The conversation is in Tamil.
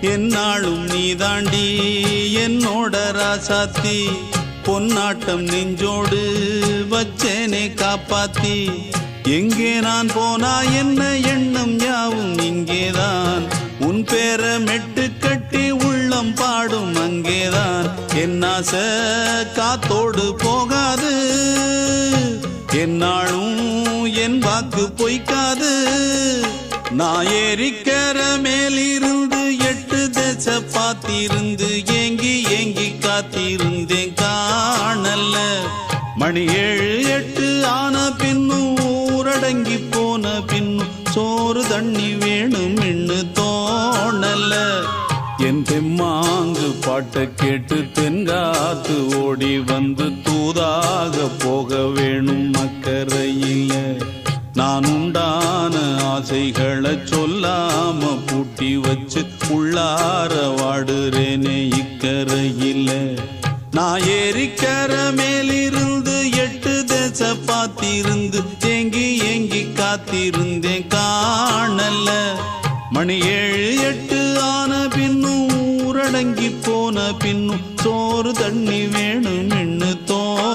என்னாலும் நீதாண்டி என்னோட ராசாத்தி பொன்னாட்டம் நெஞ்சோடு வச்சேனே காப்பாத்தி எங்கே நான் போனா என்ன எண்ணம் யாவும் இங்கேதான் உன் பேர மெட்டு கட்டி உள்ளம் பாடும் அங்கேதான் என் ஆசை காத்தோடு போகாது என்னாலும் என் வாக்கு பொய்க்காது நான் ஏறிக்கர மேலிருந்து 8 தேச பார்த்திருந்து ஏங்கி ஏங்கி காத்திருந்தேன் காணல்ல மணி 7 8 ஆன பின்னும் ஊரடங்கி போன பின்னும் சோறு தண்ணி வேணும் இன்னு தோணல என் தெம்மாங்கு பாட்டை கேட்டு தென்காத்து ஓடி வந்து தூதாக போக வேணும் அக்கறையில நான் உண்டான ஆசைகளை சொல்லாம பூட்டி வச்சு உள்ளார வாடுறேனே இக்கரையில நான் ஏறிக்கர மேலிருந்து 8 தேச பார்த்திருந்து ஏங்கி ஏங்கி காத்திருந்தேன் காணல மணி 7 8 ஆன பின்னும் ஊரடங்கி போன பின்னும் சோறு தண்ணி வேணும் இன்னு